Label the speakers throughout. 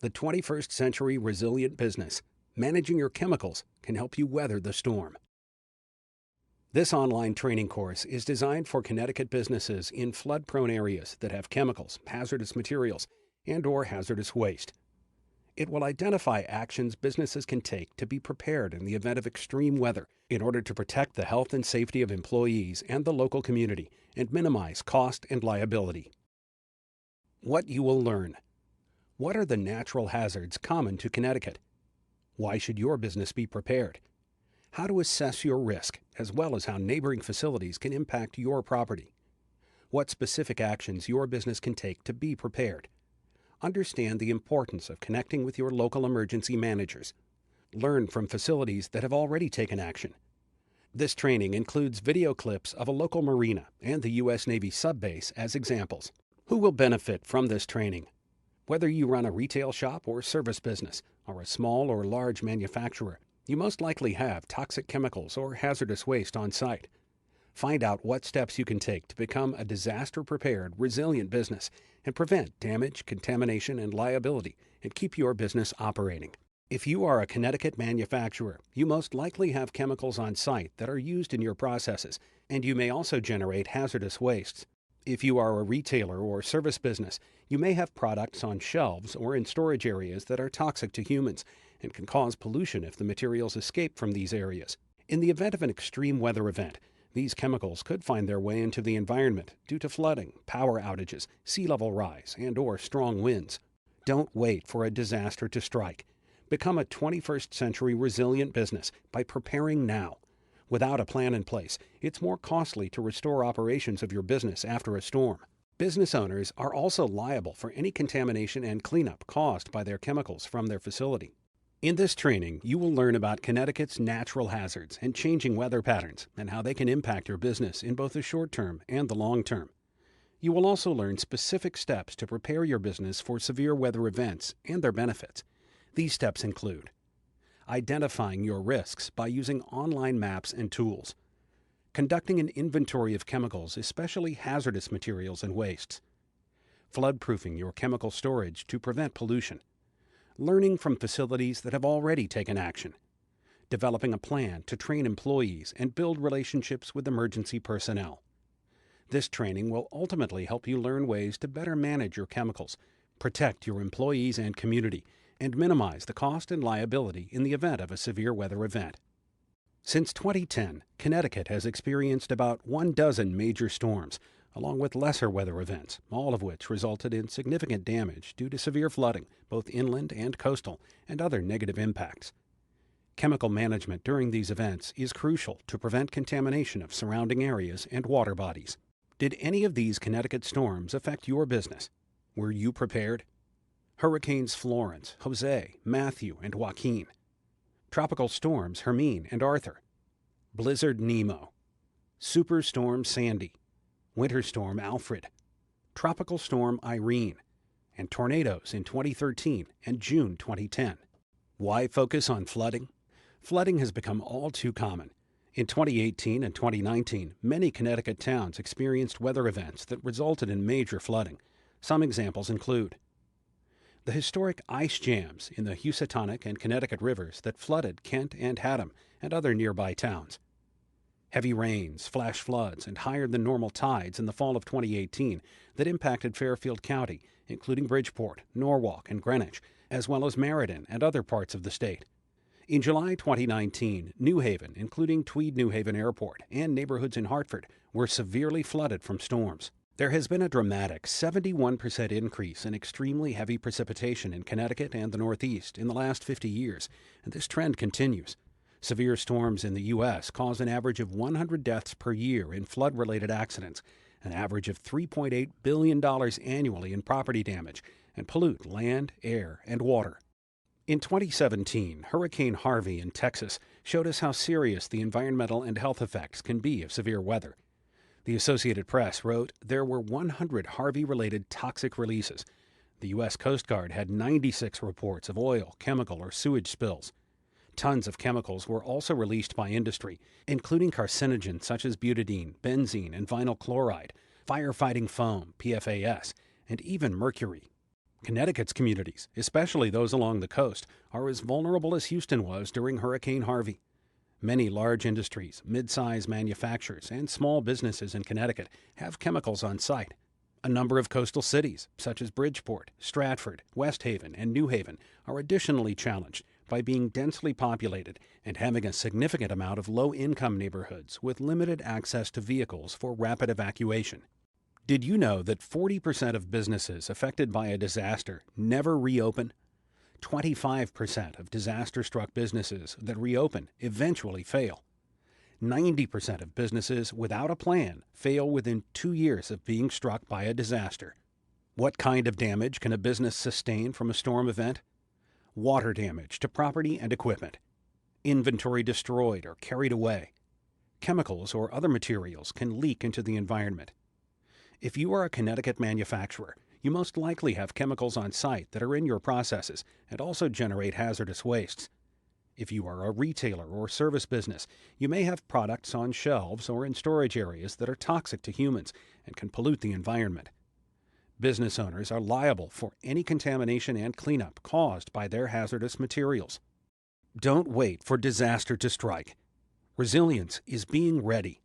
Speaker 1: The 21st Century Resilient Business. Managing your chemicals can help you weather the storm. This online training course is designed for Connecticut businesses in flood-prone areas that have chemicals, hazardous materials, and/or hazardous waste. It will identify actions businesses can take to be prepared in the event of extreme weather in order to protect the health and safety of employees and the local community and minimize cost and liability. What you will learn. What are the natural hazards common to Connecticut? Why should your business be prepared? How to assess your risk, as well as how neighboring facilities can impact your property. What specific actions your business can take to be prepared. Understand the importance of connecting with your local emergency managers. Learn from facilities that have already taken action. This training includes video clips of a local marina and the U.S. Navy subbase as examples. Who will benefit from this training? Whether you run a retail shop or service business, or a small or large manufacturer, you most likely have toxic chemicals or hazardous waste on site. Find out what steps you can take to become a disaster-prepared, resilient business and prevent damage, contamination, and liability, and keep your business operating. If you are a Connecticut manufacturer, you most likely have chemicals on site that are used in your processes, and you may also generate hazardous wastes. If you are a retailer or service business, you may have products on shelves or in storage areas that are toxic to humans and can cause pollution if the materials escape from these areas. In the event of an extreme weather event, these chemicals could find their way into the environment due to flooding, power outages, sea level rise, and/or strong winds. Don't wait for a disaster to strike. Become a 21st century resilient business by preparing now. Without a plan in place, it's more costly to restore operations of your business after a storm. Business owners are also liable for any contamination and cleanup caused by their chemicals from their facility. In this training, you will learn about Connecticut's natural hazards and changing weather patterns and how they can impact your business in both the short term and the long term. You will also learn specific steps to prepare your business for severe weather events and their benefits. These steps include identifying your risks by using online maps and tools, conducting an inventory of chemicals, especially hazardous materials and wastes, flood-proofing your chemical storage to prevent pollution, learning from facilities that have already taken action, developing a plan to train employees and build relationships with emergency personnel. This training will ultimately help you learn ways to better manage your chemicals, protect your employees and community, and minimize the cost and liability in the event of a severe weather event. Since 2010, Connecticut has experienced about 12 major storms, along with lesser weather events, all of which resulted in significant damage due to severe flooding, both inland and coastal, and other negative impacts. Chemical management during these events is crucial to prevent contamination of surrounding areas and water bodies. Did any of these Connecticut storms affect your business? Were you prepared? Hurricanes Florence, Jose, Matthew, and Joaquin. Tropical storms Hermine and Arthur. Blizzard Nemo. Superstorm Sandy. Winter Storm Alfred. Tropical Storm Irene. And tornadoes in 2013 and June 2010. Why focus on flooding? Flooding has become all too common. In 2018 and 2019, many Connecticut towns experienced weather events that resulted in major flooding. Some examples include the historic ice jams in the Housatonic and Connecticut rivers that flooded Kent and Haddam and other nearby towns. Heavy rains, flash floods, and higher than normal tides in the fall of 2018 that impacted Fairfield County, including Bridgeport, Norwalk, and Greenwich, as well as Meriden and other parts of the state. In July 2019, New Haven, including Tweed New Haven Airport and neighborhoods in Hartford, were severely flooded from storms. There has been a dramatic 71% increase in extremely heavy precipitation in Connecticut and the Northeast in the last 50 years, and this trend continues. Severe storms in the U.S. cause an average of 100 deaths per year in flood-related accidents, an average of $3.8 billion annually in property damage, and pollute land, air, and water. In 2017, Hurricane Harvey in Texas showed us how serious the environmental and health effects can be of severe weather. The Associated Press wrote there were 100 Harvey-related toxic releases. The U.S. Coast Guard had 96 reports of oil, chemical, or sewage spills. Tons of chemicals were also released by industry, including carcinogens such as butadiene, benzene, and vinyl chloride, firefighting foam, PFAS, and even mercury. Connecticut's communities, especially those along the coast, are as vulnerable as Houston was during Hurricane Harvey. Many large industries, mid-size manufacturers, and small businesses in Connecticut have chemicals on site. A number of coastal cities, such as Bridgeport, Stratford, West Haven, and New Haven, are additionally challenged by being densely populated and having a significant amount of low-income neighborhoods with limited access to vehicles for rapid evacuation. Did you know that 40% of businesses affected by a disaster never reopen? 25% of disaster-struck businesses that reopen eventually fail. 90% of businesses without a plan fail within 2 years of being struck by a disaster. What kind of damage can a business sustain from a storm event? Water damage to property and equipment. Inventory destroyed or carried away. Chemicals or other materials can leak into the environment. If you are a Connecticut manufacturer, you most likely have chemicals on site that are in your processes and also generate hazardous wastes. If you are a retailer or service business, you may have products on shelves or in storage areas that are toxic to humans and can pollute the environment. Business owners are liable for any contamination and cleanup caused by their hazardous materials. Don't wait for disaster to strike. Resilience is being ready.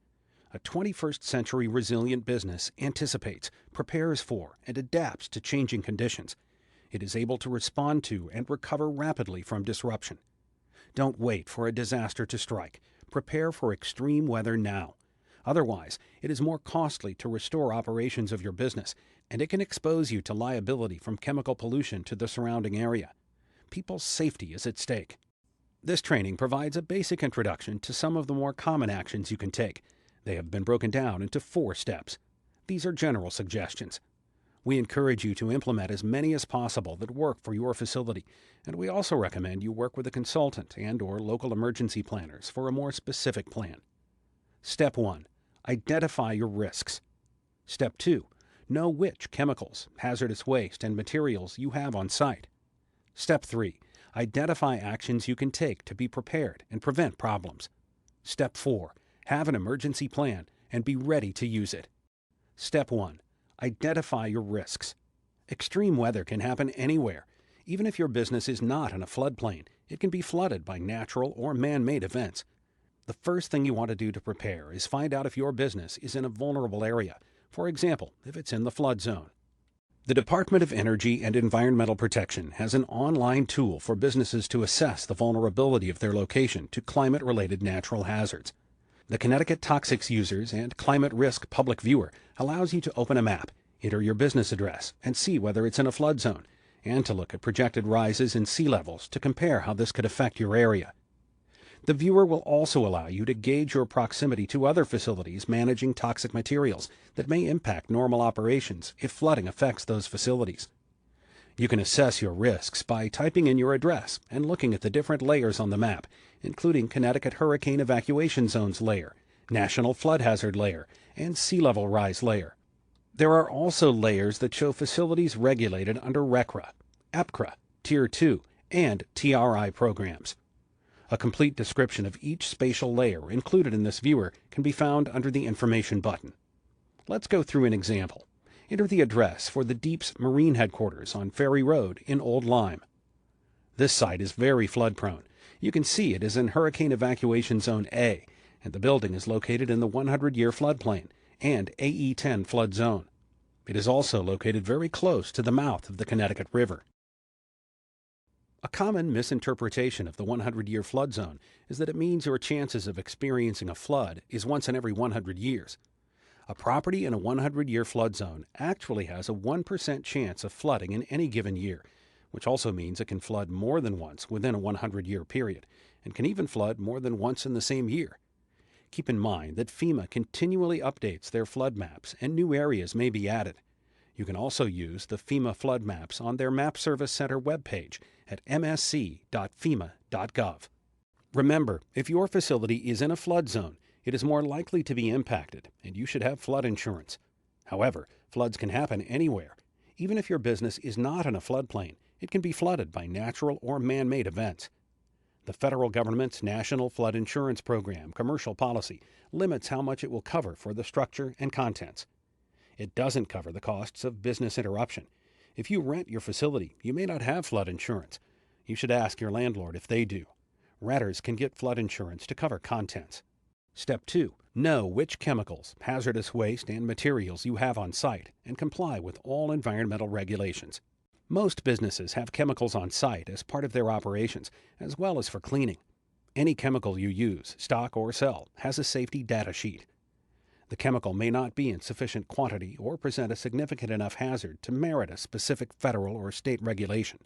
Speaker 1: A 21st century resilient business anticipates, prepares for, and adapts to changing conditions. It is able to respond to and recover rapidly from disruption. Don't wait for a disaster to strike. Prepare for extreme weather now. Otherwise, it is more costly to restore operations of your business, and it can expose you to liability from chemical pollution to the surrounding area. People's safety is at stake. This training provides a basic introduction to some of the more common actions you can take. They have been broken down into 4 steps. These are general suggestions. We encourage you to implement as many as possible that work for your facility, and we also recommend you work with a consultant and/or local emergency planners for a more specific plan. Step 1. Identify your risks. Step 2. Know which chemicals, hazardous waste, and materials you have on site. Step 3. Identify actions you can take to be prepared and prevent problems. Step 4. Have an emergency plan and be ready to use it. Step 1. Identify your risks. Extreme weather can happen anywhere. Even if your business is not in a floodplain, it can be flooded by natural or man-made events. The first thing you want to do to prepare is find out if your business is in a vulnerable area, for example, if it's in the flood zone. The Department of Energy and Environmental Protection has an online tool for businesses to assess the vulnerability of their location to climate-related natural hazards. The Connecticut Toxics Users and Climate Risk Public Viewer allows you to open a map, enter your business address, and see whether it's in a flood zone, and to look at projected rises in sea levels to compare how this could affect your area. The viewer will also allow you to gauge your proximity to other facilities managing toxic materials that may impact normal operations if flooding affects those facilities. You can assess your risks by typing in your address and looking at the different layers on the map, including Connecticut Hurricane Evacuation Zones layer, National Flood Hazard layer, and Sea Level Rise layer. There are also layers that show facilities regulated under RCRA, EPCRA, Tier 2, and TRI programs. A complete description of each spatial layer included in this viewer can be found under the Information button. Let's go through an example. Enter the address for the Deep's Marine Headquarters on Ferry Road in Old Lyme. This site is very flood-prone. You can see it is in Hurricane Evacuation Zone A, and the building is located in the 100-year floodplain and AE10 flood zone. It is also located very close to the mouth of the Connecticut River. A common misinterpretation of the 100-year flood zone is that it means your chances of experiencing a flood is once in every 100 years. A property in a 100-year flood zone actually has a 1% chance of flooding in any given year, which also means it can flood more than once within a 100-year period, and can even flood more than once in the same year. Keep in mind that FEMA continually updates their flood maps, and new areas may be added. You can also use the FEMA flood maps on their Map Service Center webpage at msc.fema.gov. Remember, if your facility is in a flood zone, it is more likely to be impacted, and you should have flood insurance. However, floods can happen anywhere. Even if your business is not in a floodplain, it can be flooded by natural or man-made events. The federal government's National Flood Insurance Program commercial policy limits how much it will cover for the structure and contents. It doesn't cover the costs of business interruption. If you rent your facility, you may not have flood insurance. You should ask your landlord if they do. Renters can get flood insurance to cover contents. Step 2. Know which chemicals, hazardous waste, and materials you have on site and comply with all environmental regulations. Most businesses have chemicals on site as part of their operations, as well as for cleaning. Any chemical you use, stock, or sell has a safety data sheet. The chemical may not be in sufficient quantity or present a significant enough hazard to merit a specific federal or state regulation.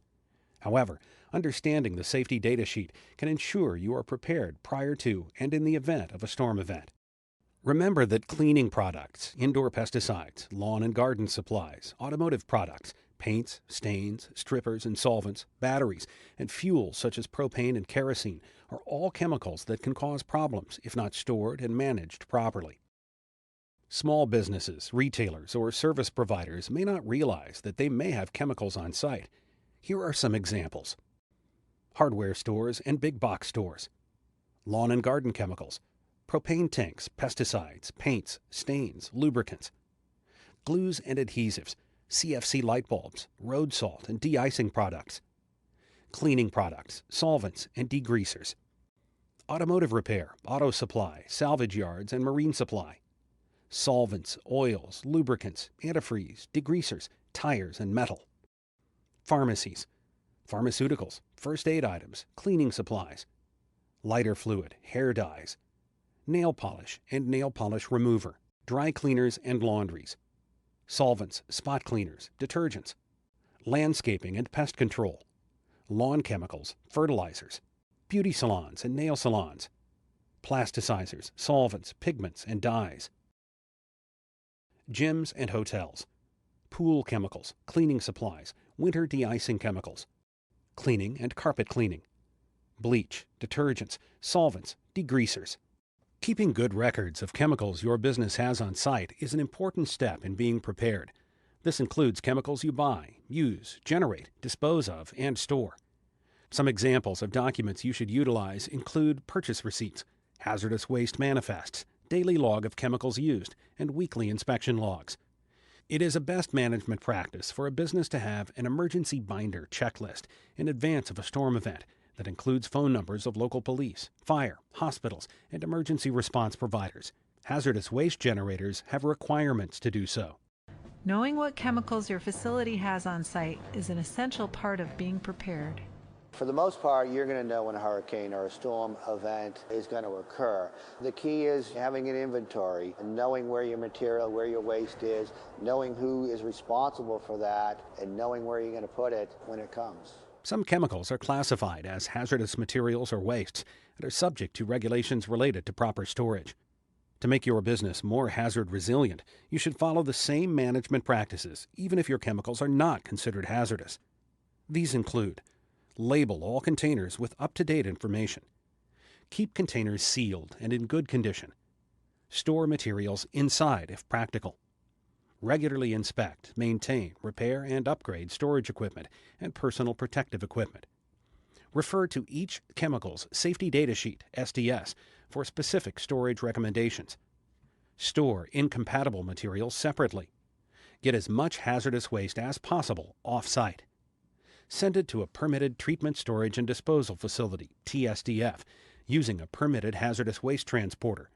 Speaker 1: However, understanding the safety data sheet can ensure you are prepared prior to and in the event of a storm event. Remember that cleaning products, indoor pesticides, lawn and garden supplies, automotive products, paints, stains, strippers and solvents, batteries, and fuels such as propane and kerosene are all chemicals that can cause problems if not stored and managed properly. Small businesses, retailers, or service providers may not realize that they may have chemicals on site. Here are some examples. Hardware stores and big box stores. Lawn and garden chemicals. Propane tanks, pesticides, paints, stains, lubricants. Glues and adhesives. CFC light bulbs, road salt and de-icing products. Cleaning products, solvents, and degreasers. Automotive repair, auto supply, salvage yards, and marine supply. Solvents, oils, lubricants, antifreeze, degreasers, tires, and metal. Pharmacies, pharmaceuticals, first aid items, cleaning supplies. Lighter fluid, hair dyes. Nail polish and nail polish remover, dry cleaners and laundries. Solvents, spot cleaners, detergents. Landscaping and pest control. Lawn chemicals, fertilizers. Beauty salons and nail salons. Plasticizers, solvents, pigments, and dyes. Gyms and hotels. Pool chemicals, cleaning supplies, winter de-icing chemicals. Cleaning and carpet cleaning. Bleach, detergents, solvents, degreasers. Keeping good records of chemicals your business has on site is an important step in being prepared. This includes chemicals you buy, use, generate, dispose of, and store. Some examples of documents you should utilize include purchase receipts, hazardous waste manifests, daily log of chemicals used, and weekly inspection logs. It is a best management practice for a business to have an emergency binder checklist in advance of a storm event that includes phone numbers of local police, fire, hospitals, and emergency response providers. Hazardous waste generators have requirements to do so.
Speaker 2: Knowing what chemicals your facility has on site is an essential part of being prepared.
Speaker 3: For the most part, you're going to know when a hurricane or a storm event is going to occur. The key is having an inventory and knowing where your material, where your waste is, knowing who is responsible for that, and knowing where you're going to put it when it comes.
Speaker 1: Some chemicals are classified as hazardous materials or wastes and are subject to regulations related to proper storage. To make your business more hazard resilient, you should follow the same management practices, even if your chemicals are not considered hazardous. These include: label all containers with up-to-date information. Keep containers sealed and in good condition. Store materials inside if practical. Regularly inspect, maintain, repair, and upgrade storage equipment and personal protective equipment. Refer to each chemical's safety data sheet, SDS, for specific storage recommendations. Store incompatible materials separately. Get as much hazardous waste as possible off-site. Send it to a permitted treatment, storage, and disposal facility, TSDF, using a permitted hazardous waste transporter.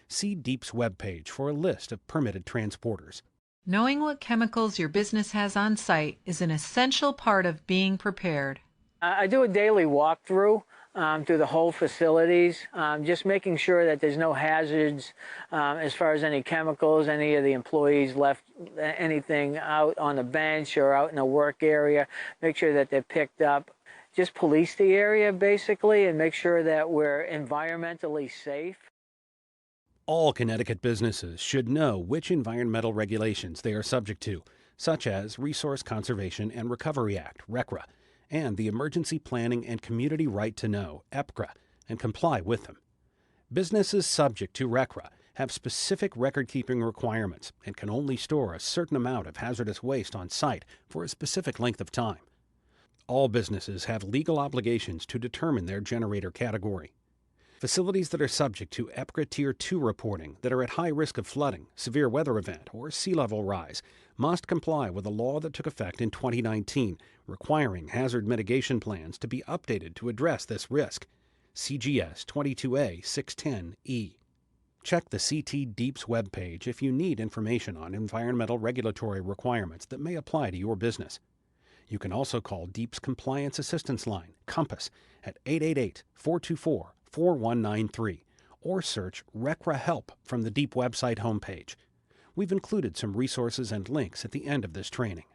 Speaker 1: See DEEP's webpage for a list of permitted transporters.
Speaker 2: Knowing what chemicals your business has on site is an essential part of being prepared.
Speaker 4: I do a daily walkthrough through the whole facilities, just making sure that there's no hazards as far as any chemicals, any of the employees left anything out on the bench or out in the work area, make sure that they're picked up. Just police the area basically and make sure that we're environmentally safe.
Speaker 1: All Connecticut businesses should know which environmental regulations they are subject to, such as Resource Conservation and Recovery Act, RCRA, and the Emergency Planning and Community Right to Know, EPCRA, and comply with them. Businesses subject to RCRA have specific record-keeping requirements and can only store a certain amount of hazardous waste on site for a specific length of time. All businesses have legal obligations to determine their generator category. Facilities that are subject to EPCA Tier 2 reporting that are at high risk of flooding, severe weather event, or sea level rise must comply with a law that took effect in 2019, requiring hazard mitigation plans to be updated to address this risk. CGS 22A 610E. Check the CT DEEPS webpage if you need information on environmental regulatory requirements that may apply to your business. You can also call DEEPS Compliance Assistance Line, COMPASS, at 888-424-4193 or search RECRA Help from the DEEP website homepage. We've included some resources and links at the end of this training.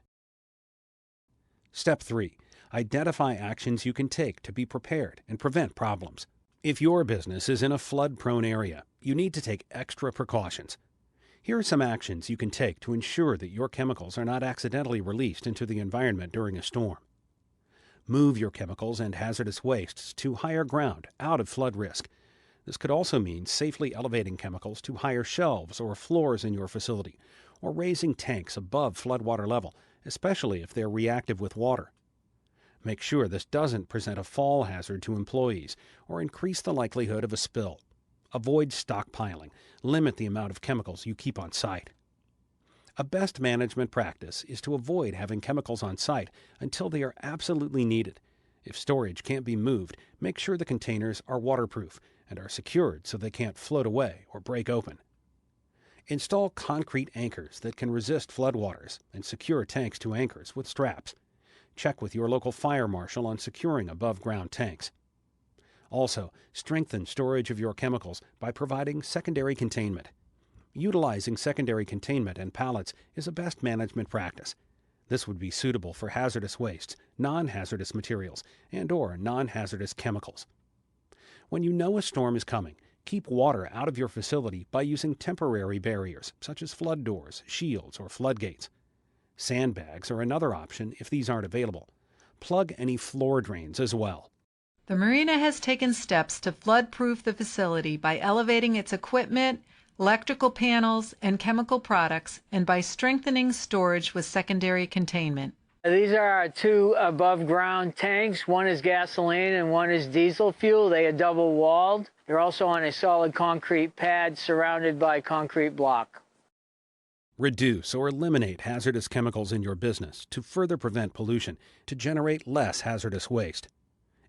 Speaker 1: Step 3. Identify actions you can take to be prepared and prevent problems. If your business is in a flood-prone area, you need to take extra precautions. Here are some actions you can take to ensure that your chemicals are not accidentally released into the environment during a storm. Move your chemicals and hazardous wastes to higher ground, out of flood risk. This could also mean safely elevating chemicals to higher shelves or floors in your facility, or raising tanks above floodwater level, especially if they're reactive with water. Make sure this doesn't present a fall hazard to employees or increase the likelihood of a spill. Avoid stockpiling. Limit the amount of chemicals you keep on site. A best management practice is to avoid having chemicals on site until they are absolutely needed. If storage can't be moved, make sure the containers are waterproof and are secured so they can't float away or break open. Install concrete anchors that can resist floodwaters and secure tanks to anchors with straps. Check with your local fire marshal on securing above-ground tanks. Also, strengthen storage of your chemicals by providing secondary containment. Utilizing secondary containment and pallets is a best management practice. This would be suitable for hazardous wastes, non-hazardous materials, and/or non-hazardous chemicals. When you know a storm is coming, keep water out of your facility by using temporary barriers, such as flood doors, shields, or floodgates. Sandbags are another option if these aren't available. Plug any floor drains as well.
Speaker 2: The marina has taken steps to flood-proof the facility by elevating its equipment, electrical panels, and chemical products, and by strengthening storage with secondary containment.
Speaker 4: These are our two above-ground tanks. One is gasoline and one is diesel fuel. They are double-walled. They're also on a solid concrete pad surrounded by concrete block.
Speaker 1: Reduce or eliminate hazardous chemicals in your business to further prevent pollution, to generate less hazardous waste.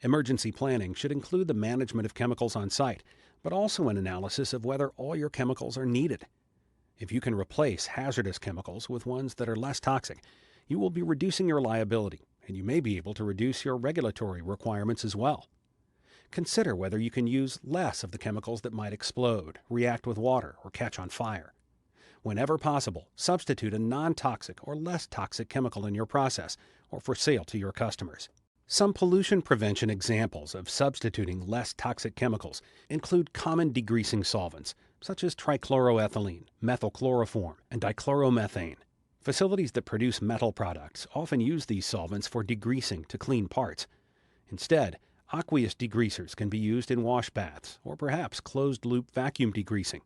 Speaker 1: Emergency planning should include the management of chemicals on site, but also an analysis of whether all your chemicals are needed. If you can replace hazardous chemicals with ones that are less toxic, you will be reducing your liability, and you may be able to reduce your regulatory requirements as well. Consider whether you can use less of the chemicals that might explode, react with water, or catch on fire. Whenever possible, substitute a non-toxic or less toxic chemical in your process or for sale to your customers. Some pollution prevention examples of substituting less toxic chemicals include common degreasing solvents, such as trichloroethylene, methylchloroform, and dichloromethane. Facilities that produce metal products often use these solvents for degreasing to clean parts. Instead, aqueous degreasers can be used in wash baths or perhaps closed-loop vacuum degreasing.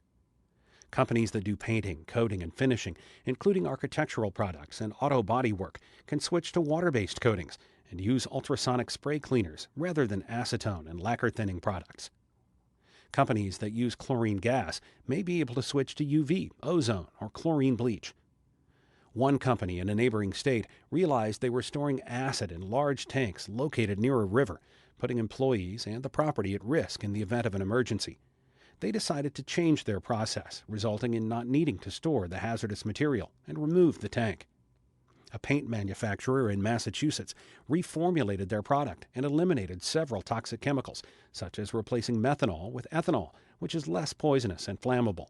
Speaker 1: Companies that do painting, coating, and finishing, including architectural products and auto body work, can switch to water-based coatings and use ultrasonic spray cleaners rather than acetone and lacquer thinning products. Companies that use chlorine gas may be able to switch to UV, ozone, or chlorine bleach. One company in a neighboring state realized they were storing acid in large tanks located near a river, putting employees and the property at risk in the event of an emergency. They decided to change their process, resulting in not needing to store the hazardous material, and removed the tank. A paint manufacturer in Massachusetts reformulated their product and eliminated several toxic chemicals, such as replacing methanol with ethanol, which is less poisonous and flammable.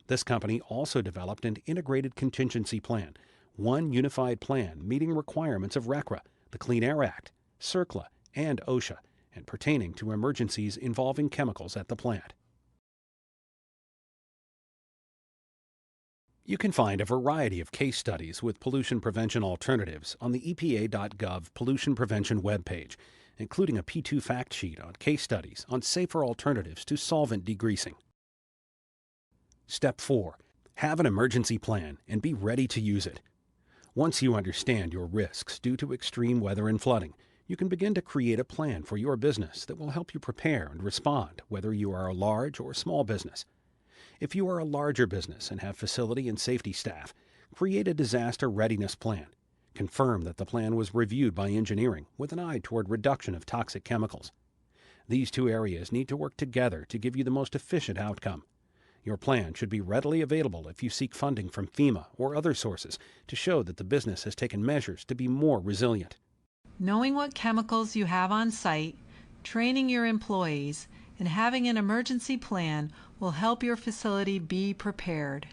Speaker 1: This company also developed an integrated contingency plan, one unified plan meeting requirements of RECRA, the Clean Air Act, CERCLA, and OSHA, and pertaining to emergencies involving chemicals at the plant. You can find a variety of case studies with pollution prevention alternatives on the EPA.gov pollution prevention webpage, including a P2 fact sheet on case studies on safer alternatives to solvent degreasing. Step 4. Have an emergency plan and be ready to use it. Once you understand your risks due to extreme weather and flooding, You can begin to create a plan for your business that will help you prepare and respond, whether you are a large or small business. If you are a larger business and have facility and safety staff, create a disaster readiness plan. Confirm that the plan was reviewed by engineering with an eye toward reduction of toxic chemicals. These two areas need to work together to give you the most efficient outcome. Your plan should be readily available if you seek funding from FEMA or other sources to show that the business has taken measures to be more resilient.
Speaker 2: Knowing what chemicals you have on site, training your employees, and having an emergency plan will help your facility be prepared.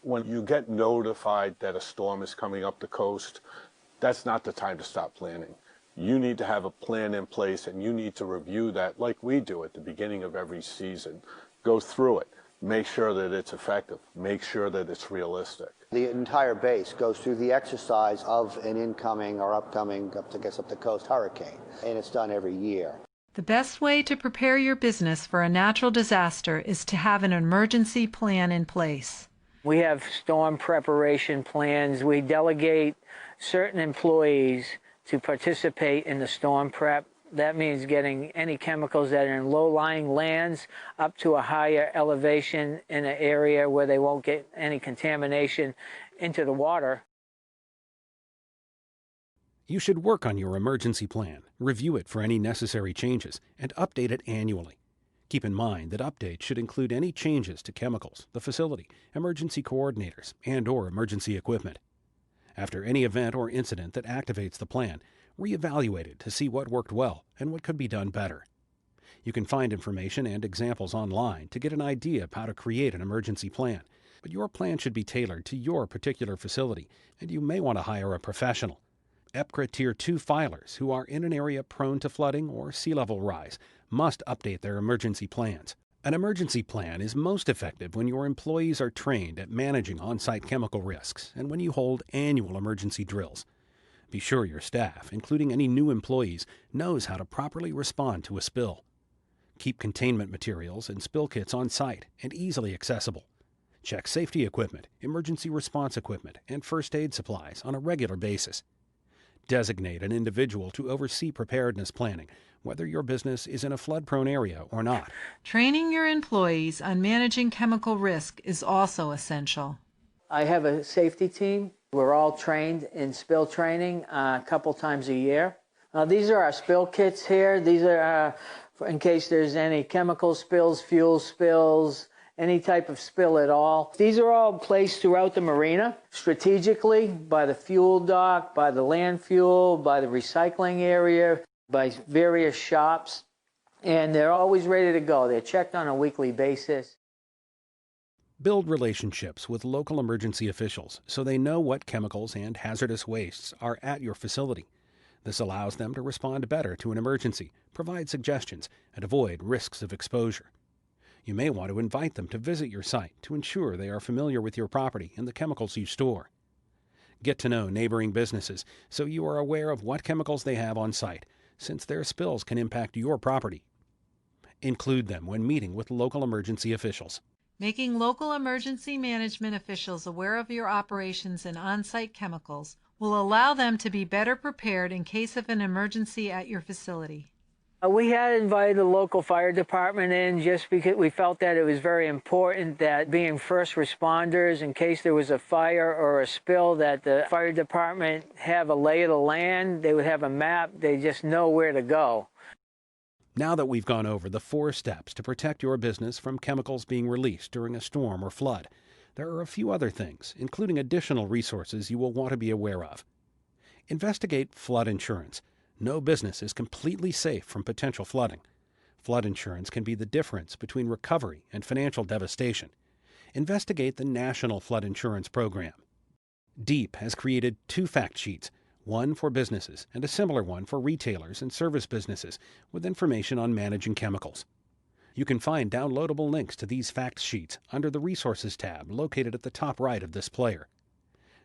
Speaker 5: When you get notified that a storm is coming up the coast, that's not the time to stop planning. You need to have a plan in place, and you need to review that like we do at the beginning of every season. Go through it. Make sure that it's effective. Make sure that it's realistic.
Speaker 3: The entire base goes through the exercise of an incoming or upcoming, up the coast hurricane, and it's done every year.
Speaker 2: The best way to prepare your business for a natural disaster is to have an emergency plan in place.
Speaker 4: We have storm preparation plans. We delegate certain employees to participate in the storm prep. That means getting any chemicals that are in low-lying lands up to a higher elevation in an area where they won't get any contamination into the water.
Speaker 1: You should work on your emergency plan, review it for any necessary changes, and update it annually. Keep in mind that updates should include any changes to chemicals, the facility, emergency coordinators, and/or emergency equipment. After any event or incident that activates the plan, reevaluate it to see what worked well and what could be done better. You can find information and examples online to get an idea of how to create an emergency plan, but your plan should be tailored to your particular facility, and you may want to hire a professional. EPCRA Tier 2 filers who are in an area prone to flooding or sea level rise must update their emergency plans. An emergency plan is most effective when your employees are trained at managing on-site chemical risks and when you hold annual emergency drills. Be sure your staff, including any new employees, knows how to properly respond to a spill. Keep containment materials and spill kits on site and easily accessible. Check safety equipment, emergency response equipment, and first aid supplies on a regular basis. Designate an individual to oversee preparedness planning, whether your business is in a flood-prone area or not.
Speaker 2: Training your employees on managing chemical risk is also essential.
Speaker 4: I have a safety team. We're all trained in spill training a couple times a year. These are our spill kits here. These are in case there's any chemical spills, fuel spills, any type of spill at all. These are all placed throughout the marina, strategically, by the fuel dock, by the land fuel, by the recycling area, by various shops, and they're always ready to go. They're checked on a weekly basis.
Speaker 1: Build relationships with local emergency officials so they know what chemicals and hazardous wastes are at your facility. This allows them to respond better to an emergency, provide suggestions, and avoid risks of exposure. You may want to invite them to visit your site to ensure they are familiar with your property and the chemicals you store. Get to know neighboring businesses so you are aware of what chemicals they have on site, since their spills can impact your property. Include them when meeting with local emergency officials.
Speaker 2: Making local emergency management officials aware of your operations and on-site chemicals will allow them to be better prepared in case of an emergency at your facility.
Speaker 4: We had invited the local fire department in just because we felt that it was very important that being first responders, in case there was a fire or a spill, that the fire department have a lay of the land, they would have a map, they just know where to go.
Speaker 1: Now that we've gone over the 4 steps to protect your business from chemicals being released during a storm or flood, there are a few other things, including additional resources you will want to be aware of. Investigate flood insurance. No business is completely safe from potential flooding. Flood insurance can be the difference between recovery and financial devastation. Investigate the National Flood Insurance Program. DEEP has created 2 fact sheets, one for businesses and a similar one for retailers and service businesses with information on managing chemicals. You can find downloadable links to these fact sheets under the Resources tab located at the top right of this player.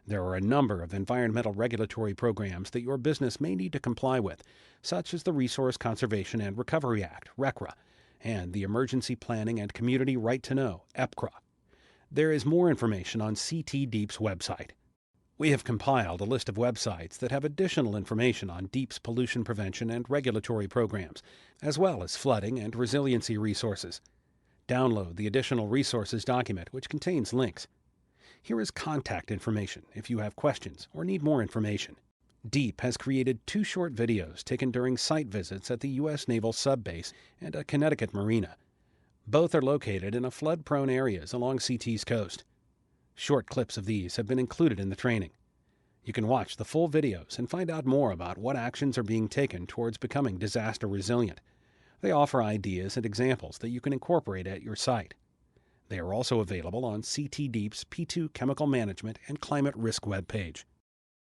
Speaker 1: There are a number of environmental regulatory programs that your business may need to comply with, such as the Resource Conservation and Recovery Act, RCRA, and the Emergency Planning and Community Right to Know, EPCRA. There is more information on CT DEEP's website. We have compiled a list of websites that have additional information on Deep's pollution prevention and regulatory programs, as well as flooding and resiliency resources. Download the additional resources document, which contains links. Here is contact information if you have questions or need more information. Deep has created 2 short videos taken during site visits at the U.S. Naval Sub Base and a Connecticut marina. Both are located in flood-prone areas along CT's coast. Short clips of these have been included in the training. You can watch the full videos and find out more about what actions are being taken towards becoming disaster resilient. They offer ideas and examples that you can incorporate at your site. They are also available on CT Deep's P2 Chemical Management and Climate Risk webpage.